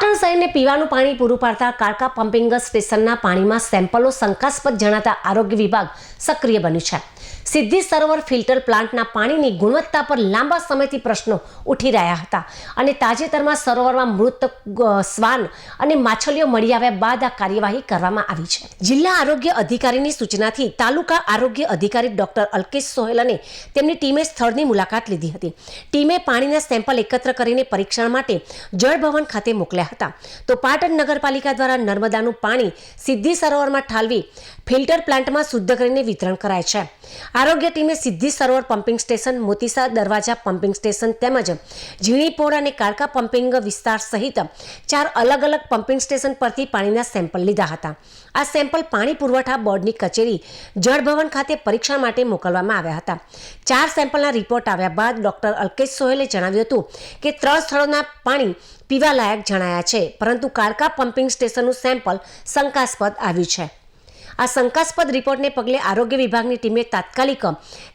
પાટણ શહેરને પીવાનું પાણી પૂરું પાડતા કાળકા પમ્પિંગ સ્ટેશનના પાણીમાં સેમ્પલો શંકાસ્પદ જણાતા આરોગ્ય વિભાગ સક્રિય બન્યું છે। સિદ્ધિ સરોવર ફિલ્ટર પ્લાન્ટના પાણીની ગુણવત્તા પર લાંબા સમયથી પ્રશ્નો ઉઠી રહ્યા હતા અને તાજેતરમાં સરોવરમાં મૃત શ્વાન અને માછલીઓ મળી આવ્યા બાદ આ કાર્યવાહી કરવામાં આવી છે। જિલ્લા આરોગ્ય અધિકારીની સૂચનાથી તાલુકા આરોગ્ય અધિકારી ડોક્ટર અલ્કેશ સોહેલ અને તેમની ટીમે સ્થળની મુલાકાત લીધી હતી। ટીમે પાણીના સેમ્પલ એકત્ર કરીને પરીક્ષણ માટે જળભવન ખાતે મોકલ્યા હતા। તો પાટણ નગરપાલિકા દ્વારા નર્મદાનું પાણી સિદ્ધિ સરોવરમાં ઠાલવી ફિલ્ટર પ્લાન્ટમાં શુદ્ધ કરીને વિતરણ કરાય છે। આરોગ્ય ટીમે સિદ્ધિ સરોવર પમ્પિંગ સ્ટેશન, મોતીસા દરવાજા પમ્પિંગ સ્ટેશન તેમજ ઝીણીપોર અને કાળકા પમ્પિંગ વિસ્તાર સહિત 4 અલગ અલગ પમ્પિંગ સ્ટેશન પરથી પાણીના સેમ્પલ લીધા હતા। આ સેમ્પલ પાણી પુરવઠા બોર્ડની કચેરી જળભવન ખાતે પરીક્ષણ માટે મોકલવામાં આવ્યા હતા। 4 સેમ્પલના રિપોર્ટ આવ્યા બાદ ડોક્ટર અલ્કેશ સોહેલે જણાવ્યું હતું કે 3 સ્થળોના પાણી પીવા લાયક જણાયા છે, પરંતુ કાળકા પમ્પિંગ સ્ટેશનનું સેમ્પલ શંકાસ્પદ આવ્યું છે। આ શંકાસ્પદ રિપોર્ટને પગલે આરોગ્ય વિભાગની ટીમે તાત્કાલિક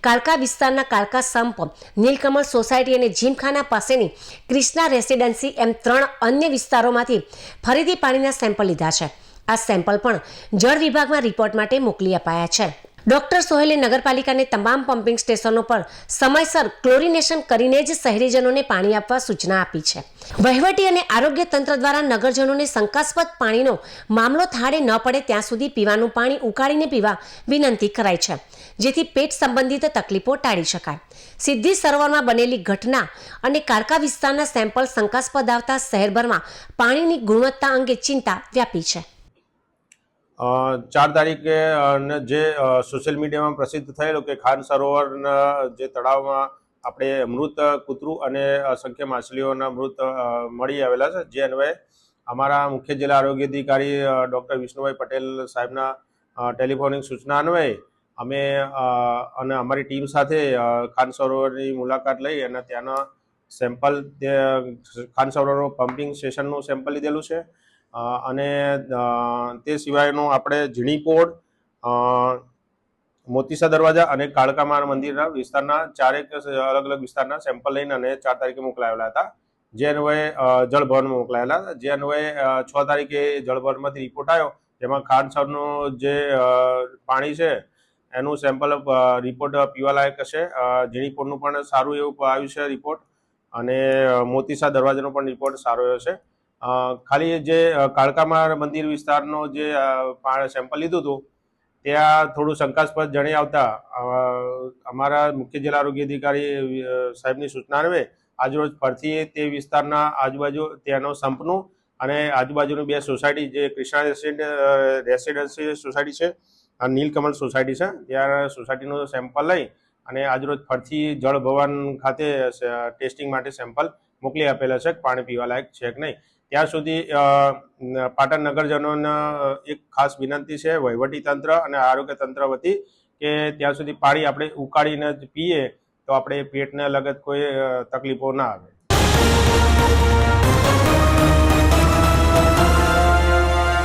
કાળકા વિસ્તારના કાળકા સંપ, નીલકમલ સોસાયટી અને જીમખાના પાસેની ક્રિષ્ના રેસિડેન્સી એમ 3 અન્ય વિસ્તારોમાંથી ફરીથી પાણીના સેમ્પલ લીધા છે। આ સેમ્પલ પણ જળ વિભાગમાં રિપોર્ટ માટે મોકલી અપાયા છે। ડોક્ટર સોહેલે નગરપાલિકાને તમામ પમ્પિંગ સ્ટેશનો પર સમયસર ક્લોરિનેશન કરીને જ શહેરીજનોને પાણી આપવા સૂચના આપી છે। વહીવટી અને આરોગ્ય તંત્ર દ્વારા નગરજનોને શંકાસ્પદ પાણીનો મામલો થાળે ન પડે ત્યાં સુધી પીવાનું પાણી ઉકાળીને પીવા વિનંતી કરાઈ છે, જેથી પેટ સંબંધિત તકલીફો ટાળી શકાય। સિદ્ધિ સરોવરમાં બનેલી ઘટના અને કાળકા વિસ્તારના સેમ્પલ શંકાસ્પદ આવતા શહેરભરમાં પાણીની ગુણવત્તા અંગે ચિંતા વ્યાપી છે। 4 તારીખે જે સોશિયલ મીડિયામાં પ્રસિદ્ધ થયેલું કે ખાન સરોવરના જે તળાવમાં આપણે મૃત કૂતરું અને અસંખ્ય માછલીઓના મૃત મળી આવેલા છે, જે અન્વયે અમારા મુખ્ય જિલ્લા આરોગ્ય અધિકારી ડૉક્ટર વિષ્ણુભાઈ પટેલ સાહેબના ટેલિફોનિક સૂચના અન્વયે અમે અને અમારી ટીમ સાથે ખાન સરોવરની મુલાકાત લઈ અને ત્યાંના સેમ્પલ ખાન સરોવરનું પમ્પિંગ સ્ટેશનનું સેમ્પલ લીધેલું છે અને તે સિવાયનું આપણે ઝીણીપોર, મોતીસા દરવાજા અને કાળકામાર મંદિરના વિસ્તારના 4 અલગ અલગ વિસ્તારના સેમ્પલ લઈને અને 4 તારીખે મોકલાવેલા હતા, જે અન્વયે જળભવનમાં મોકલાયેલા હતા। જે અન્વયે 6 તારીખે જળભવનમાંથી રિપોર્ટ આવ્યો, જેમાં ખાન સરોવરનું જે પાણી છે એનું સેમ્પલ રિપોર્ટ પીવાલાયક હશે। ઝીણીપોરનું પણ સારું એવું આવ્યું છે રિપોર્ટ અને મોતીસા દરવાજાનો પણ રિપોર્ટ સારો આવ્યો છે। ખાલી જે કાળકામાર મંદિર વિસ્તારનો જે સેમ્પલ લીધું હતું ત્યાં થોડું શંકાસ્પદ જણાઈ આવતા અમારા મુખ્ય જિલ્લા આરોગ્ય અધિકારી સાહેબની સૂચના અન્વયે આજરોજ ફરીથી તે વિસ્તારના આજુબાજુ ત્યાંનો સંપનું અને આજુબાજુની 2 સોસાયટી જે ક્રિષ્ના રેસિડેન્સી સોસાયટી છે અને નીલકમલ સોસાયટી છે, ત્યાં સોસાયટીનું સેમ્પલ લઈ અને આજરોજ ફરીથી જળભવન ખાતે ટેસ્ટિંગ માટે સેમ્પલ મોકલી આપેલા છે, પાણી પીવા લાયક છે કે નહીં। ત્યાં સુધી પાટણ નગરજનોને એક ખાસ વિનંતી છે વહીવટી તંત્ર અને આરોગ્ય તંત્ર વતી કે ત્યાં સુધી પાણી આપણે ઉકાળીને જ પીએ તો આપણે પેટને લગત કોઈ તકલીફો ના આવે।